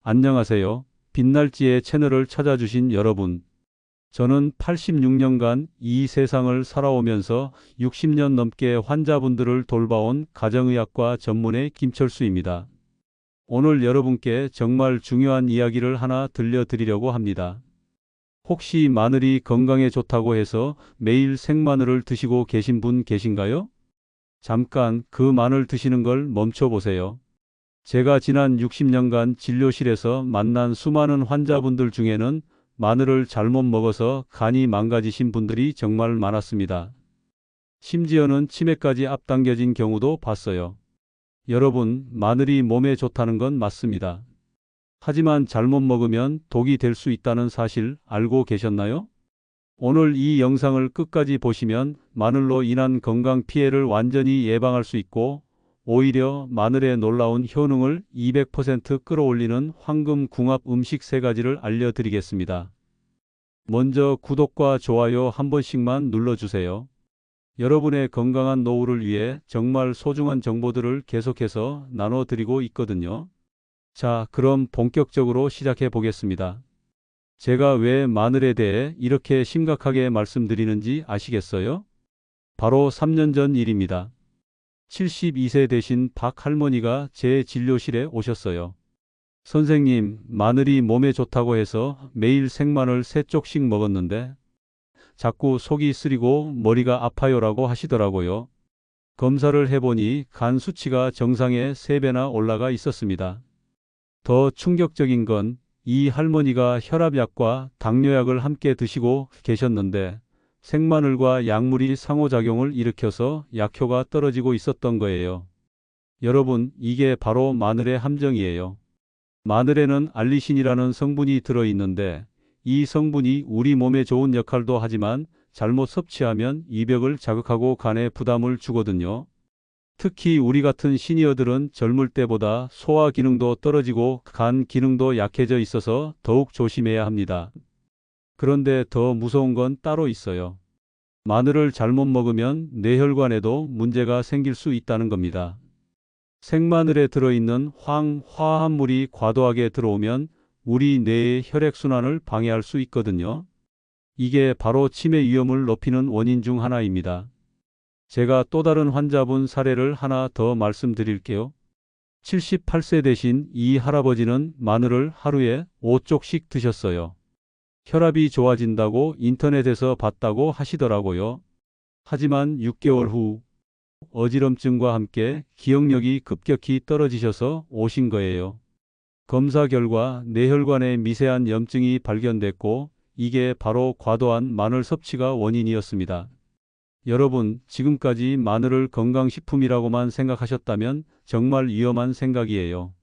안녕하세요. 빛날지의 채널을 찾아주신 여러분. 저는 86년간 이 세상을 살아오면서 60년 넘게 환자분들을 돌봐온 가정의학과 전문의 김철수입니다. 오늘 여러분께 정말 중요한 이야기를 하나 들려드리려고 합니다. 혹시 마늘이 건강에 좋다고 해서 매일 생마늘을 드시고 계신 분 계신가요? 잠깐 그 마늘 드시는 걸 멈춰 보세요. 제가 지난 60년간 진료실에서 만난 수많은 환자분들 중에는 마늘을 잘못 먹어서 간이 망가지신 분들이 정말 많았습니다. 심지어는 치매까지 앞당겨진 경우도 봤어요. 여러분, 마늘이 몸에 좋다는 건 맞습니다. 하지만 잘못 먹으면 독이 될 수 있다는 사실 알고 계셨나요? 오늘 이 영상을 끝까지 보시면 마늘로 인한 건강 피해를 완전히 예방할 수 있고 오히려 마늘의 놀라운 효능을 200% 끌어올리는 황금 궁합 음식 3가지를 알려드리겠습니다. 먼저 구독과 좋아요 한 번씩만 눌러주세요. 여러분의 건강한 노후를 위해 정말 소중한 정보들을 계속해서 나눠드리고 있거든요. 자, 그럼 본격적으로 시작해 보겠습니다. 제가 왜 마늘에 대해 이렇게 심각하게 말씀드리는지 아시겠어요? 바로 3년 전 일입니다. 72세 되신 박 할머니가 제 진료실에 오셨어요. 선생님, 마늘이 몸에 좋다고 해서 매일 생마늘 3쪽씩 먹었는데 자꾸 속이 쓰리고 머리가 아파요라고 하시더라고요. 검사를 해보니 간 수치가 정상의 3배나 올라가 있었습니다. 더 충격적인 건 이 할머니가 혈압약과 당뇨약을 함께 드시고 계셨는데 생마늘과 약물이 상호작용을 일으켜서 약효가 떨어지고 있었던 거예요. 여러분, 이게 바로 마늘의 함정이에요. 마늘에는 알리신이라는 성분이 들어있는데 이 성분이 우리 몸에 좋은 역할도 하지만 잘못 섭취하면 이벽을 자극하고 간에 부담을 주거든요. 특히 우리 같은 시니어들은 젊을 때보다 소화 기능도 떨어지고 간 기능도 약해져 있어서 더욱 조심해야 합니다. 그런데 더 무서운 건 따로 있어요. 마늘을 잘못 먹으면 뇌혈관에도 문제가 생길 수 있다는 겁니다. 생마늘에 들어있는 화합물이 과도하게 들어오면 우리 뇌의 혈액순환을 방해할 수 있거든요. 이게 바로 치매 위험을 높이는 원인 중 하나입니다. 제가 또 다른 환자분 사례를 하나 더 말씀드릴게요. 78세 되신 이 할아버지는 마늘을 하루에 5쪽씩 드셨어요. 혈압이 좋아진다고 인터넷에서 봤다고 하시더라고요. 하지만 6개월 후 어지럼증과 함께 기억력이 급격히 떨어지셔서 오신 거예요. 검사 결과 뇌혈관에 미세한 염증이 발견됐고 이게 바로 과도한 마늘 섭취가 원인이었습니다. 여러분, 지금까지 마늘을 건강식품이라고만 생각하셨다면 정말 위험한 생각이에요.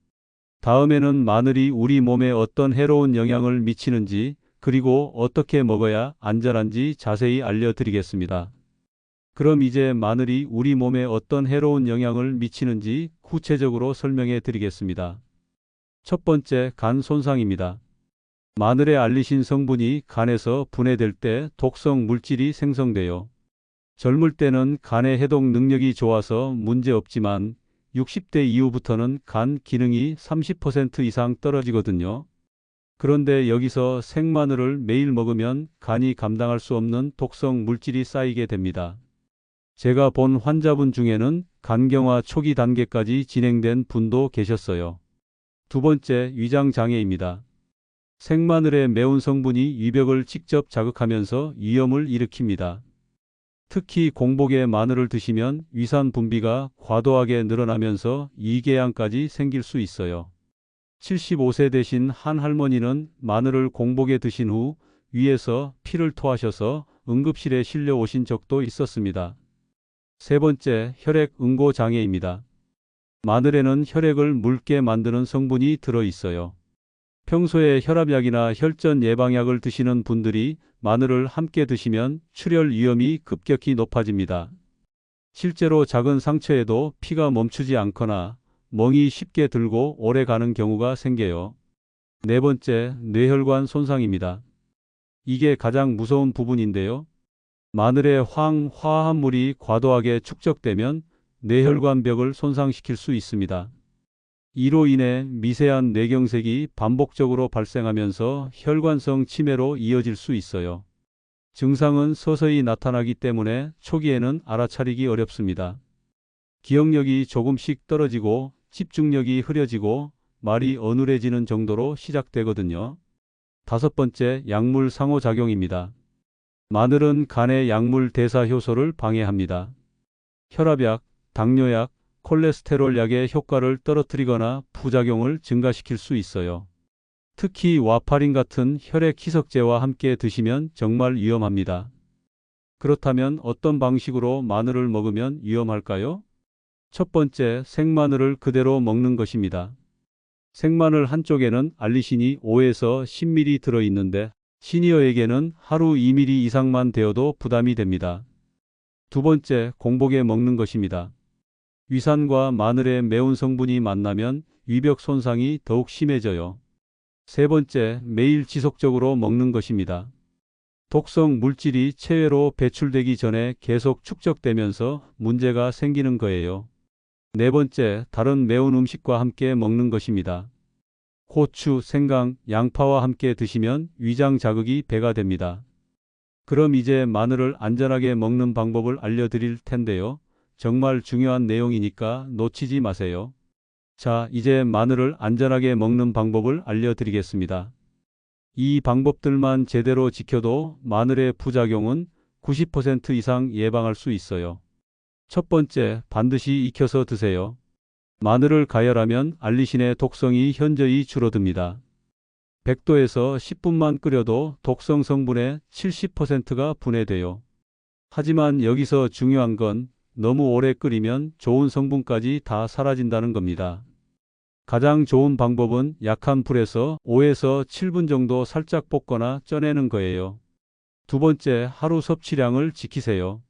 다음에는 마늘이 우리 몸에 어떤 해로운 영향을 미치는지 그리고 어떻게 먹어야 안전한지 자세히 알려드리겠습니다. 그럼 이제 마늘이 우리 몸에 어떤 해로운 영향을 미치는지 구체적으로 설명해 드리겠습니다. 첫 번째, 간 손상입니다. 마늘의 알리신 성분이 간에서 분해될 때 독성 물질이 생성돼요. 젊을 때는 간의 해독 능력이 좋아서 문제 없지만 60대 이후부터는 간 기능이 30% 이상 떨어지거든요. 그런데 여기서 생마늘을 매일 먹으면 간이 감당할 수 없는 독성 물질이 쌓이게 됩니다. 제가 본 환자분 중에는 간경화 초기 단계까지 진행된 분도 계셨어요. 두 번째, 위장장애입니다. 생마늘의 매운 성분이 위벽을 직접 자극하면서 위염을 일으킵니다. 특히 공복에 마늘을 드시면 위산 분비가 과도하게 늘어나면서 이궤양까지 생길 수 있어요. 75세 되신 한 할머니는 마늘을 공복에 드신 후 위에서 피를 토하셔서 응급실에 실려 오신 적도 있었습니다. 세 번째, 혈액 응고 장애입니다. 마늘에는 혈액을 묽게 만드는 성분이 들어 있어요. 평소에 혈압약이나 혈전 예방약을 드시는 분들이 마늘을 함께 드시면 출혈 위험이 급격히 높아집니다. 실제로 작은 상처에도 피가 멈추지 않거나 멍이 쉽게 들고 오래 가는 경우가 생겨요. 네 번째, 뇌혈관 손상입니다. 이게 가장 무서운 부분인데요. 마늘의 화합물이 과도하게 축적되면 뇌혈관 벽을 손상시킬 수 있습니다. 이로 인해 미세한 뇌경색이 반복적으로 발생하면서 혈관성 치매로 이어질 수 있어요. 증상은 서서히 나타나기 때문에 초기에는 알아차리기 어렵습니다. 기억력이 조금씩 떨어지고 집중력이 흐려지고 말이 어눌해지는 정도로 시작되거든요. 다섯 번째, 약물 상호작용입니다. 마늘은 간의 약물 대사 효소를 방해합니다. 혈압약, 당뇨약, 콜레스테롤 약의 효과를 떨어뜨리거나 부작용을 증가시킬 수 있어요. 특히 와파린 같은 혈액 희석제와 함께 드시면 정말 위험합니다. 그렇다면 어떤 방식으로 마늘을 먹으면 위험할까요? 첫 번째, 생마늘을 그대로 먹는 것입니다. 생마늘 한쪽에는 알리신이 5에서 10mg 들어있는데 시니어에게는 하루 2mg 이상만 되어도 부담이 됩니다. 두 번째, 공복에 먹는 것입니다. 위산과 마늘의 매운 성분이 만나면 위벽 손상이 더욱 심해져요. 세 번째, 매일 지속적으로 먹는 것입니다. 독성 물질이 체외로 배출되기 전에 계속 축적되면서 문제가 생기는 거예요. 네 번째, 다른 매운 음식과 함께 먹는 것입니다. 고추, 생강, 양파와 함께 드시면 위장 자극이 배가 됩니다. 그럼 이제 마늘을 안전하게 먹는 방법을 알려드릴 텐데요. 정말 중요한 내용이니까 놓치지 마세요. 자, 이제 마늘을 안전하게 먹는 방법을 알려드리겠습니다. 이 방법들만 제대로 지켜도 마늘의 부작용은 90% 이상 예방할 수 있어요. 첫 번째, 반드시 익혀서 드세요. 마늘을 가열하면 알리신의 독성이 현저히 줄어듭니다. 100도에서 10분만 끓여도 독성 성분의 70%가 분해돼요. 하지만 여기서 중요한 건 너무 오래 끓이면 좋은 성분까지 다 사라진다는 겁니다. 가장 좋은 방법은 약한 불에서 5에서 7분 정도 살짝 볶거나 쪄내는 거예요. 두 번째, 하루 섭취량을 지키세요.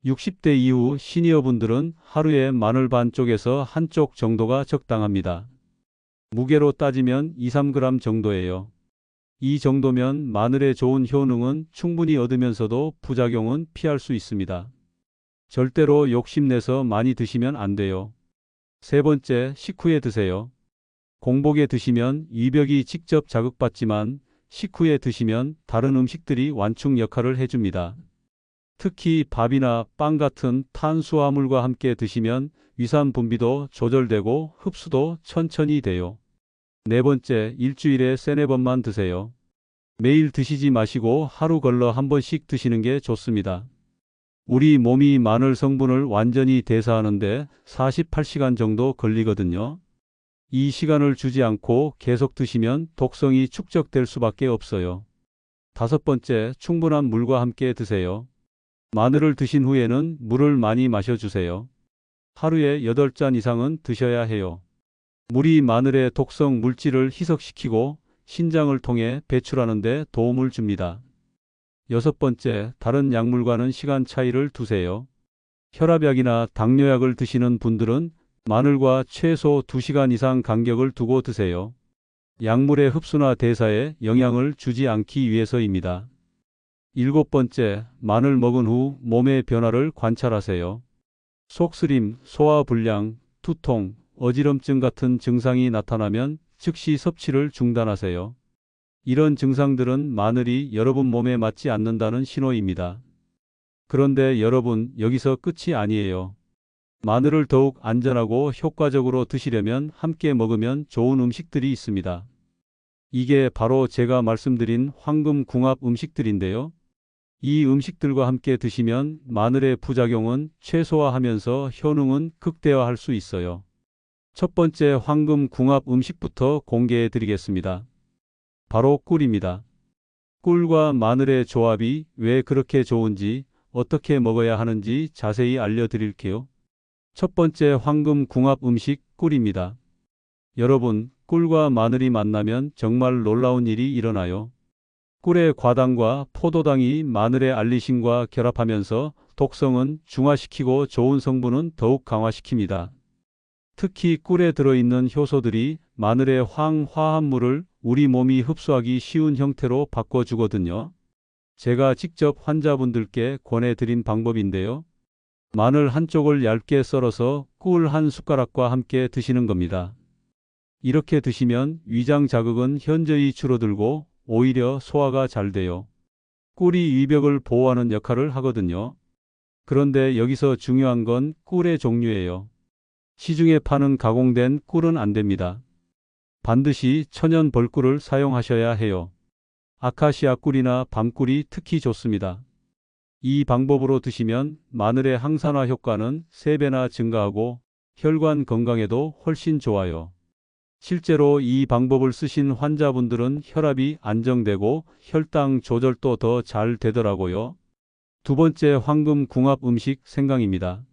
60대 이후 시니어분들은 하루에 마늘 반 쪽에서 한 쪽 정도가 적당합니다. 무게로 따지면 2-3g 정도예요. 이 정도면 마늘의 좋은 효능은 충분히 얻으면서도 부작용은 피할 수 있습니다. 절대로 욕심내서 많이 드시면 안 돼요. 세 번째, 식후에 드세요. 공복에 드시면 위벽이 직접 자극받지만 식후에 드시면 다른 음식들이 완충 역할을 해줍니다. 특히 밥이나 빵 같은 탄수화물과 함께 드시면 위산 분비도 조절되고 흡수도 천천히 돼요. 네 번째, 일주일에 3-4번만 드세요. 매일 드시지 마시고 하루 걸러 한 번씩 드시는 게 좋습니다. 우리 몸이 마늘 성분을 완전히 대사하는데 48시간 정도 걸리거든요. 이 시간을 주지 않고 계속 드시면 독성이 축적될 수밖에 없어요. 다섯 번째, 충분한 물과 함께 드세요. 마늘을 드신 후에는 물을 많이 마셔주세요. 하루에 8잔 이상은 드셔야 해요. 물이 마늘의 독성 물질을 희석시키고 신장을 통해 배출하는 데 도움을 줍니다. 여섯 번째, 다른 약물과는 시간 차이를 두세요. 혈압약이나 당뇨약을 드시는 분들은 마늘과 최소 2시간 이상 간격을 두고 드세요. 약물의 흡수나 대사에 영향을 주지 않기 위해서입니다. 일곱 번째, 마늘 먹은 후 몸의 변화를 관찰하세요. 속쓰림, 소화불량, 두통, 어지럼증 같은 증상이 나타나면 즉시 섭취를 중단하세요. 이런 증상들은 마늘이 여러분 몸에 맞지 않는다는 신호입니다. 그런데 여러분, 여기서 끝이 아니에요. 마늘을 더욱 안전하고 효과적으로 드시려면 함께 먹으면 좋은 음식들이 있습니다. 이게 바로 제가 말씀드린 황금궁합 음식들인데요. 이 음식들과 함께 드시면 마늘의 부작용은 최소화하면서 효능은 극대화할 수 있어요. 첫 번째 황금궁합 음식부터 공개해 드리겠습니다. 바로 꿀입니다. 꿀과 마늘의 조합이 왜 그렇게 좋은지, 어떻게 먹어야 하는지 자세히 알려드릴게요. 첫 번째 황금궁합 음식 꿀입니다. 여러분, 꿀과 마늘이 만나면 정말 놀라운 일이 일어나요. 꿀의 과당과 포도당이 마늘의 알리신과 결합하면서 독성은 중화시키고 좋은 성분은 더욱 강화시킵니다. 특히 꿀에 들어있는 효소들이 마늘의 황화합물을 우리 몸이 흡수하기 쉬운 형태로 바꿔주거든요. 제가 직접 환자분들께 권해드린 방법인데요. 마늘 한쪽을 얇게 썰어서 꿀 한 숟가락과 함께 드시는 겁니다. 이렇게 드시면 위장 자극은 현저히 줄어들고 오히려 소화가 잘 돼요. 꿀이 위벽을 보호하는 역할을 하거든요. 그런데 여기서 중요한 건 꿀의 종류예요. 시중에 파는 가공된 꿀은 안 됩니다. 반드시 천연 벌꿀을 사용하셔야 해요. 아카시아 꿀이나 밤꿀이 특히 좋습니다. 이 방법으로 드시면 마늘의 항산화 효과는 3배나 증가하고 혈관 건강에도 훨씬 좋아요. 실제로 이 방법을 쓰신 환자분들은 혈압이 안정되고 혈당 조절도 더 잘 되더라고요. 두 번째 황금 궁합 음식 생강입니다.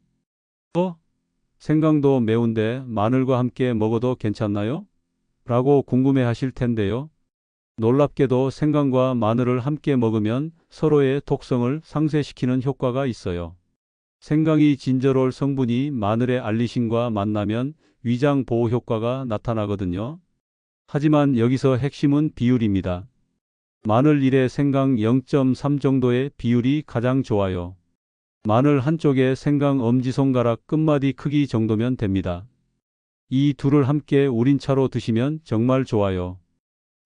생강도 매운데 마늘과 함께 먹어도 괜찮나요? 라고 궁금해 하실 텐데요. 놀랍게도 생강과 마늘을 함께 먹으면 서로의 독성을 상쇄시키는 효과가 있어요. 생강이 진저롤 성분이 마늘의 알리신과 만나면 위장 보호 효과가 나타나거든요. 하지만 여기서 핵심은 비율입니다. 마늘 1에 생강 0.3 정도의 비율이 가장 좋아요. 마늘 한쪽에 생강 엄지손가락 끝마디 크기 정도면 됩니다. 이 둘을 함께 우린 차로 드시면 정말 좋아요.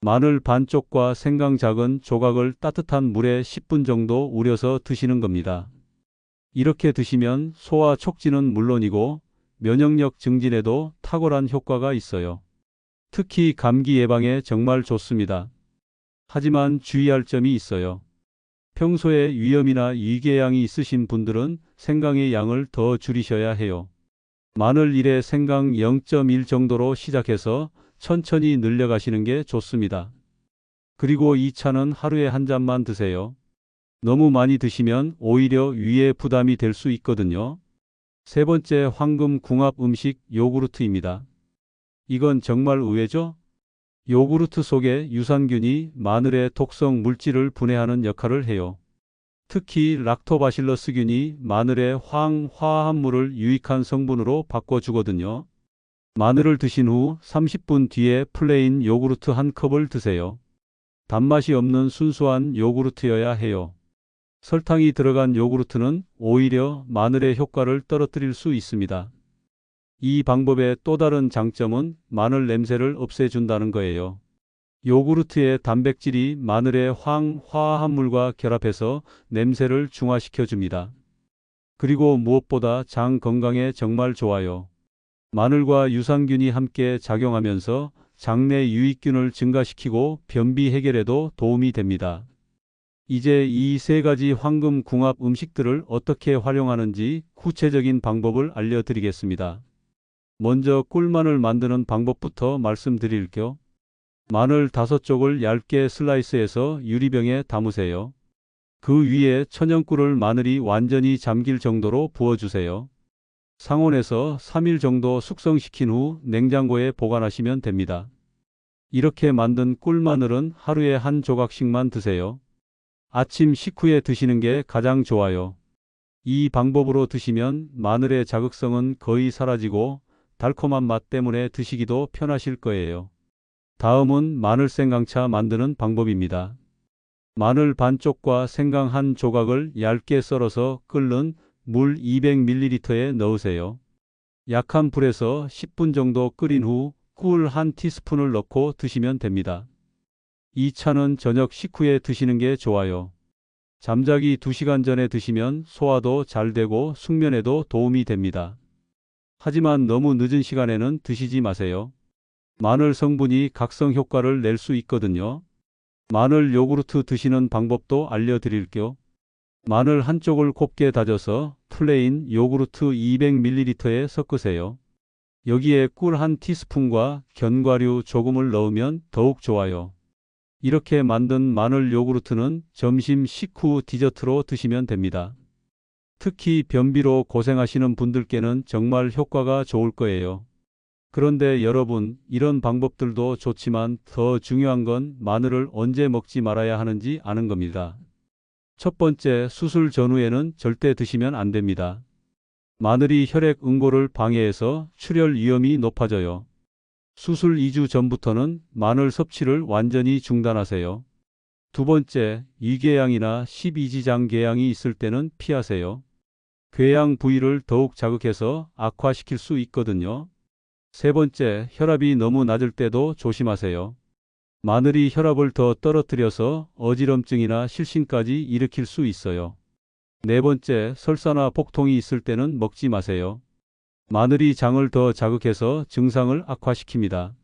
마늘 반쪽과 생강 작은 조각을 따뜻한 물에 10분 정도 우려서 드시는 겁니다. 이렇게 드시면 소화 촉진은 물론이고 면역력 증진에도 탁월한 효과가 있어요. 특히 감기 예방에 정말 좋습니다. 하지만 주의할 점이 있어요. 평소에 위염이나 위궤양이 있으신 분들은 생강의 양을 더 줄이셔야 해요. 마늘 1에 생강 0.1 정도로 시작해서 천천히 늘려가시는 게 좋습니다. 그리고 이 차는 하루에 한 잔만 드세요. 너무 많이 드시면 오히려 위에 부담이 될 수 있거든요. 세 번째 황금 궁합 음식 요구르트입니다. 이건 정말 의외죠? 요구르트 속에 유산균이 마늘의 독성 물질을 분해하는 역할을 해요. 특히 락토바실러스균이 마늘의 화합물을 유익한 성분으로 바꿔주거든요. 마늘을 드신 후 30분 뒤에 플레인 요구르트 한 컵을 드세요. 단맛이 없는 순수한 요구르트여야 해요. 설탕이 들어간 요구르트는 오히려 마늘의 효과를 떨어뜨릴 수 있습니다. 이 방법의 또 다른 장점은 마늘 냄새를 없애준다는 거예요. 요구르트의 단백질이 마늘의 화합물과 결합해서 냄새를 중화시켜줍니다. 그리고 무엇보다 장 건강에 정말 좋아요. 마늘과 유산균이 함께 작용하면서 장내 유익균을 증가시키고 변비 해결에도 도움이 됩니다. 이제 이 세 가지 황금 궁합 음식들을 어떻게 활용하는지 구체적인 방법을 알려드리겠습니다. 먼저 꿀마늘 만드는 방법부터 말씀드릴게요. 마늘 5쪽을 얇게 슬라이스해서 유리병에 담으세요. 그 위에 천연꿀을 마늘이 완전히 잠길 정도로 부어주세요. 상온에서 3일 정도 숙성시킨 후 냉장고에 보관하시면 됩니다. 이렇게 만든 꿀마늘은 하루에 한 조각씩만 드세요. 아침 식후에 드시는 게 가장 좋아요. 이 방법으로 드시면 마늘의 자극성은 거의 사라지고 달콤한 맛 때문에 드시기도 편하실 거예요. 다음은 마늘 생강차 만드는 방법입니다. 마늘 반쪽과 생강 한 조각을 얇게 썰어서 끓는 물 200ml에 넣으세요. 약한 불에서 10분 정도 끓인 후 꿀 1티스푼을 넣고 드시면 됩니다. 이 차는 저녁 식후에 드시는 게 좋아요. 잠자기 2시간 전에 드시면 소화도 잘 되고 숙면에도 도움이 됩니다. 하지만 너무 늦은 시간에는 드시지 마세요. 마늘 성분이 각성 효과를 낼 수 있거든요. 마늘 요구르트 드시는 방법도 알려드릴게요. 마늘 한쪽을 곱게 다져서 플레인 요구르트 200ml에 섞으세요. 여기에 꿀 1티스푼과 견과류 조금을 넣으면 더욱 좋아요. 이렇게 만든 마늘 요구르트는 점심 식후 디저트로 드시면 됩니다. 특히 변비로 고생하시는 분들께는 정말 효과가 좋을 거예요. 그런데 여러분, 이런 방법들도 좋지만 더 중요한 건 마늘을 언제 먹지 말아야 하는지 아는 겁니다. 첫 번째, 수술 전후에는 절대 드시면 안 됩니다. 마늘이 혈액 응고를 방해해서 출혈 위험이 높아져요. 수술 2주 전부터는 마늘 섭취를 완전히 중단하세요. 두 번째, 위궤양이나 12지장 궤양이 있을 때는 피하세요. 궤양 부위를 더욱 자극해서 악화시킬 수 있거든요. 세 번째, 혈압이 너무 낮을 때도 조심하세요. 마늘이 혈압을 더 떨어뜨려서 어지럼증이나 실신까지 일으킬 수 있어요. 네 번째, 설사나 복통이 있을 때는 먹지 마세요. 마늘이 장을 더 자극해서 증상을 악화시킵니다.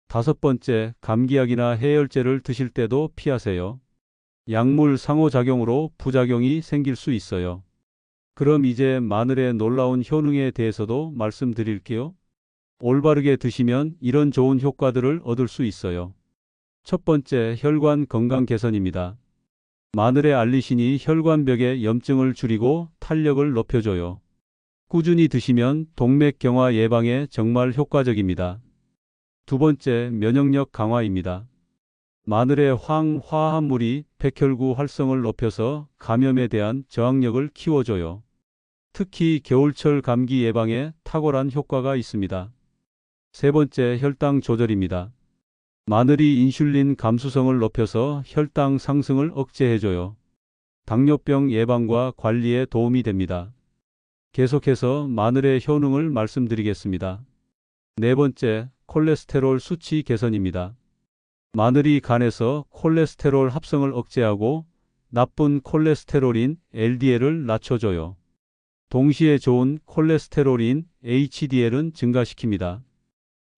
다섯 번째, 감기약이나 해열제를 드실 때도 피하세요. 약물 상호작용으로 부작용이 생길 수 있어요. 그럼 이제 마늘의 놀라운 효능에 대해서도 말씀드릴게요. 올바르게 드시면 이런 좋은 효과들을 얻을 수 있어요. 첫 번째, 혈관 건강 개선입니다. 마늘의 알리신이 혈관벽의 염증을 줄이고 탄력을 높여줘요. 꾸준히 드시면 동맥경화 예방에 정말 효과적입니다. 두 번째, 면역력 강화입니다. 마늘의 황화합물이 백혈구 활성을 높여서 감염에 대한 저항력을 키워줘요. 특히 겨울철 감기 예방에 탁월한 효과가 있습니다. 세 번째, 혈당 조절입니다. 마늘이 인슐린 감수성을 높여서 혈당 상승을 억제해줘요. 당뇨병 예방과 관리에 도움이 됩니다. 계속해서 마늘의 효능을 말씀드리겠습니다. 네 번째, 콜레스테롤 수치 개선입니다. 마늘이 간에서 콜레스테롤 합성을 억제하고 나쁜 콜레스테롤인 LDL을 낮춰줘요. 동시에 좋은 콜레스테롤인 HDL은 증가시킵니다.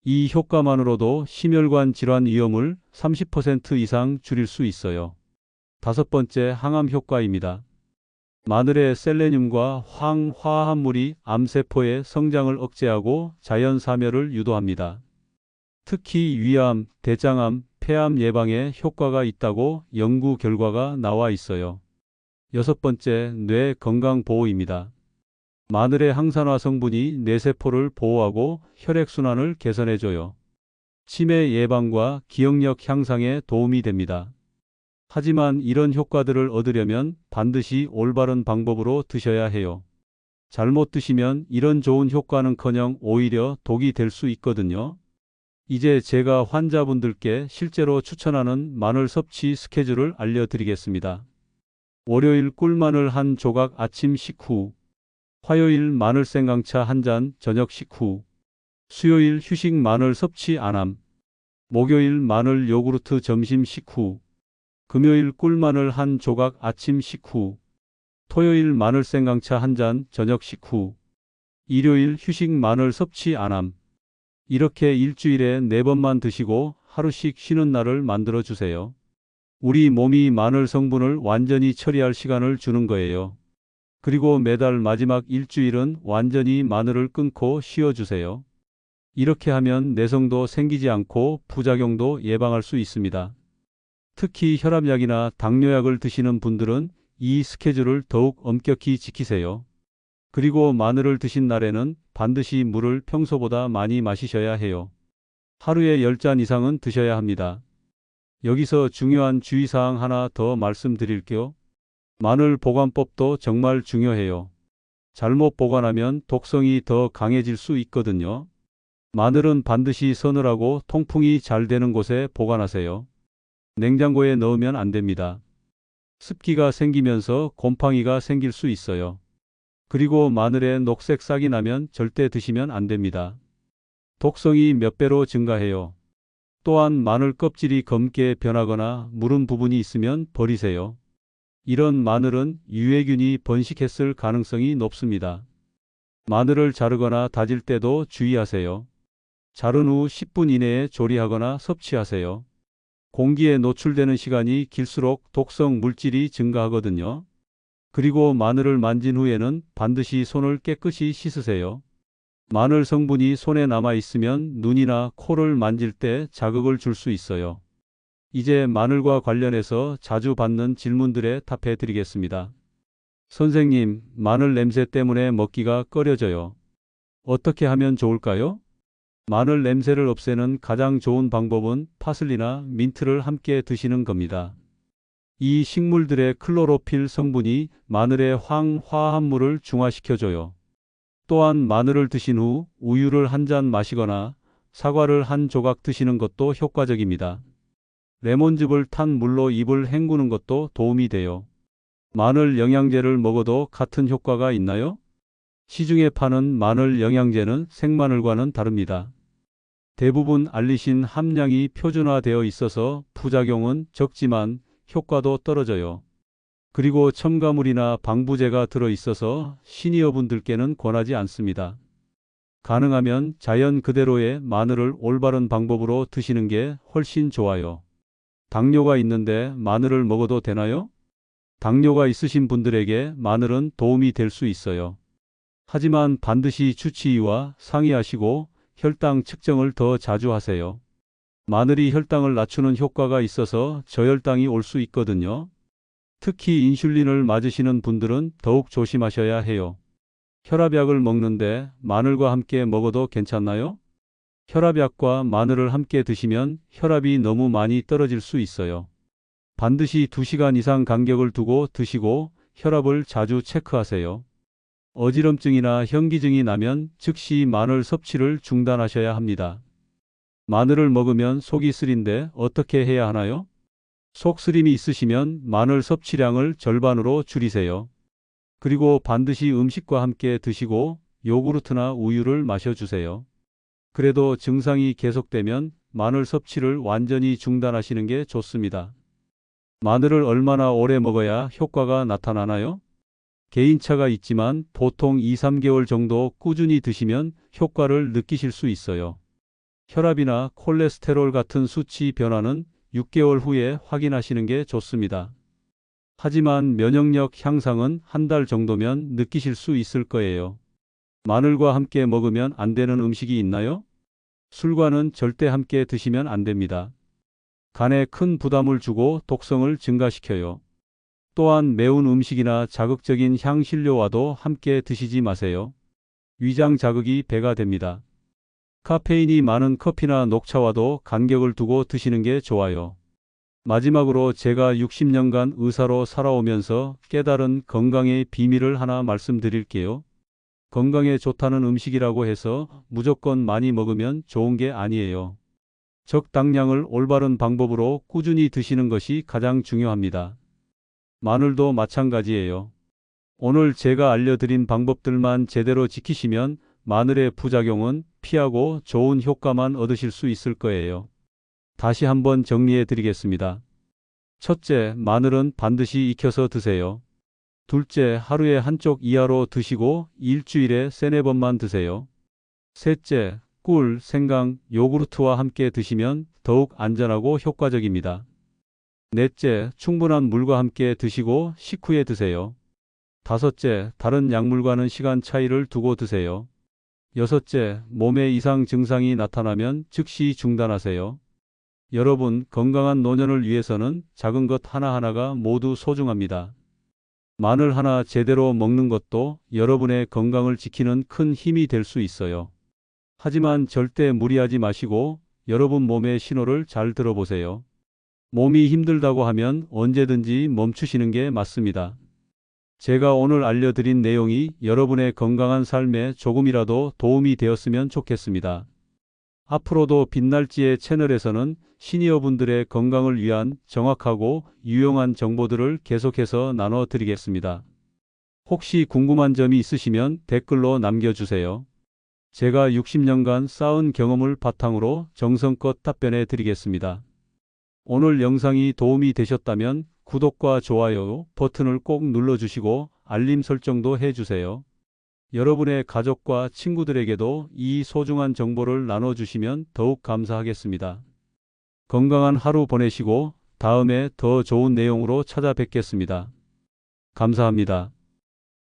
이 효과만으로도 심혈관 질환 위험을 30% 이상 줄일 수 있어요. 다섯 번째, 항암 효과입니다. 마늘의 셀레늄과 황화합물이 암세포의 성장을 억제하고 자연 사멸을 유도합니다. 특히 위암, 대장암, 폐암 예방에 효과가 있다고 연구 결과가 나와 있어요. 여섯 번째, 뇌 건강 보호입니다. 마늘의 항산화 성분이 뇌세포를 보호하고 혈액순환을 개선해줘요. 치매 예방과 기억력 향상에 도움이 됩니다. 하지만 이런 효과들을 얻으려면 반드시 올바른 방법으로 드셔야 해요. 잘못 드시면 이런 좋은 효과는커녕 오히려 독이 될 수 있거든요. 이제 제가 환자분들께 실제로 추천하는 마늘 섭취 스케줄을 알려드리겠습니다. 월요일 꿀마늘 한 조각 아침 식후, 화요일 마늘 생강차 한 잔 저녁 식후, 수요일 휴식 마늘 섭취 안함, 목요일 마늘 요구르트 점심 식후, 금요일 꿀마늘 한 조각 아침 식후, 토요일 마늘 생강차 한 잔 저녁 식후, 일요일 휴식 마늘 섭취 안함. 이렇게 일주일에 4번만 드시고 하루씩 쉬는 날을 만들어 주세요. 우리 몸이 마늘 성분을 완전히 처리할 시간을 주는 거예요. 그리고 매달 마지막 일주일은 완전히 마늘을 끊고 쉬어주세요. 이렇게 하면 내성도 생기지 않고 부작용도 예방할 수 있습니다. 특히 혈압약이나 당뇨약을 드시는 분들은 이 스케줄을 더욱 엄격히 지키세요. 그리고 마늘을 드신 날에는 반드시 물을 평소보다 많이 마시셔야 해요. 하루에 10잔 이상은 드셔야 합니다. 여기서 중요한 주의사항 하나 더 말씀드릴게요. 마늘 보관법도 정말 중요해요. 잘못 보관하면 독성이 더 강해질 수 있거든요. 마늘은 반드시 서늘하고 통풍이 잘 되는 곳에 보관하세요. 냉장고에 넣으면 안 됩니다. 습기가 생기면서 곰팡이가 생길 수 있어요. 그리고 마늘에 녹색 싹이 나면 절대 드시면 안 됩니다. 독성이 몇 배로 증가해요. 또한 마늘 껍질이 검게 변하거나 무른 부분이 있으면 버리세요. 이런 마늘은 유해균이 번식했을 가능성이 높습니다. 마늘을 자르거나 다질 때도 주의하세요. 자른 후 10분 이내에 조리하거나 섭취하세요. 공기에 노출되는 시간이 길수록 독성 물질이 증가하거든요. 그리고 마늘을 만진 후에는 반드시 손을 깨끗이 씻으세요. 마늘 성분이 손에 남아 있으면 눈이나 코를 만질 때 자극을 줄 수 있어요. 이제 마늘과 관련해서 자주 받는 질문들에 답해 드리겠습니다. 선생님, 마늘 냄새 때문에 먹기가 꺼려져요. 어떻게 하면 좋을까요? 마늘 냄새를 없애는 가장 좋은 방법은 파슬리나 민트를 함께 드시는 겁니다. 이 식물들의 클로로필 성분이 마늘의 황화합물을 중화시켜줘요. 또한 마늘을 드신 후 우유를 한 잔 마시거나 사과를 한 조각 드시는 것도 효과적입니다. 레몬즙을 탄 물로 입을 헹구는 것도 도움이 돼요. 마늘 영양제를 먹어도 같은 효과가 있나요? 시중에 파는 마늘 영양제는 생마늘과는 다릅니다. 대부분 알리신 함량이 표준화되어 있어서 부작용은 적지만 효과도 떨어져요. 그리고 첨가물이나 방부제가 들어 있어서 시니어분들께는 권하지 않습니다. 가능하면 자연 그대로의 마늘을 올바른 방법으로 드시는 게 훨씬 좋아요. 당뇨가 있는데 마늘을 먹어도 되나요? 당뇨가 있으신 분들에게 마늘은 도움이 될 수 있어요. 하지만 반드시 주치의와 상의하시고 혈당 측정을 더 자주 하세요. 마늘이 혈당을 낮추는 효과가 있어서 저혈당이 올 수 있거든요. 특히 인슐린을 맞으시는 분들은 더욱 조심하셔야 해요. 혈압약을 먹는데 마늘과 함께 먹어도 괜찮나요? 혈압약과 마늘을 함께 드시면 혈압이 너무 많이 떨어질 수 있어요. 반드시 2시간 이상 간격을 두고 드시고 혈압을 자주 체크하세요. 어지럼증이나 현기증이 나면 즉시 마늘 섭취를 중단하셔야 합니다. 마늘을 먹으면 속이 쓰린데 어떻게 해야 하나요? 속쓰림이 있으시면 마늘 섭취량을 절반으로 줄이세요. 그리고 반드시 음식과 함께 드시고 요구르트나 우유를 마셔주세요. 그래도 증상이 계속되면 마늘 섭취를 완전히 중단하시는 게 좋습니다. 마늘을 얼마나 오래 먹어야 효과가 나타나나요? 개인차가 있지만 보통 2~3개월 정도 꾸준히 드시면 효과를 느끼실 수 있어요. 혈압이나 콜레스테롤 같은 수치 변화는 6개월 후에 확인하시는 게 좋습니다. 하지만 면역력 향상은 한 달 정도면 느끼실 수 있을 거예요. 마늘과 함께 먹으면 안 되는 음식이 있나요? 술과는 절대 함께 드시면 안 됩니다. 간에 큰 부담을 주고 독성을 증가시켜요. 또한 매운 음식이나 자극적인 향신료와도 함께 드시지 마세요. 위장 자극이 배가 됩니다. 카페인이 많은 커피나 녹차와도 간격을 두고 드시는 게 좋아요. 마지막으로 제가 60년간 의사로 살아오면서 깨달은 건강의 비밀을 하나 말씀드릴게요. 건강에 좋다는 음식이라고 해서 무조건 많이 먹으면 좋은 게 아니에요. 적당량을 올바른 방법으로 꾸준히 드시는 것이 가장 중요합니다. 마늘도 마찬가지예요. 오늘 제가 알려드린 방법들만 제대로 지키시면 마늘의 부작용은 피하고 좋은 효과만 얻으실 수 있을 거예요. 다시 한번 정리해 드리겠습니다. 첫째, 마늘은 반드시 익혀서 드세요. 둘째, 하루에 한쪽 이하로 드시고 일주일에 3~4번만 드세요. 셋째, 꿀, 생강, 요구르트와 함께 드시면 더욱 안전하고 효과적입니다. 넷째, 충분한 물과 함께 드시고 식후에 드세요. 다섯째, 다른 약물과는 시간 차이를 두고 드세요. 여섯째, 몸에 이상 증상이 나타나면 즉시 중단하세요. 여러분, 건강한 노년을 위해서는 작은 것 하나하나가 모두 소중합니다. 마늘 하나 제대로 먹는 것도 여러분의 건강을 지키는 큰 힘이 될 수 있어요. 하지만 절대 무리하지 마시고 여러분 몸의 신호를 잘 들어보세요. 몸이 힘들다고 하면 언제든지 멈추시는 게 맞습니다. 제가 오늘 알려드린 내용이 여러분의 건강한 삶에 조금이라도 도움이 되었으면 좋겠습니다. 앞으로도 빛날지의 채널에서는 시니어분들의 건강을 위한 정확하고 유용한 정보들을 계속해서 나눠드리겠습니다. 혹시 궁금한 점이 있으시면 댓글로 남겨주세요. 제가 60년간 쌓은 경험을 바탕으로 정성껏 답변해 드리겠습니다. 오늘 영상이 도움이 되셨다면 구독과 좋아요 버튼을 꼭 눌러주시고 알림 설정도 해주세요. 여러분의 가족과 친구들에게도 이 소중한 정보를 나눠주시면 더욱 감사하겠습니다. 건강한 하루 보내시고 다음에 더 좋은 내용으로 찾아뵙겠습니다. 감사합니다.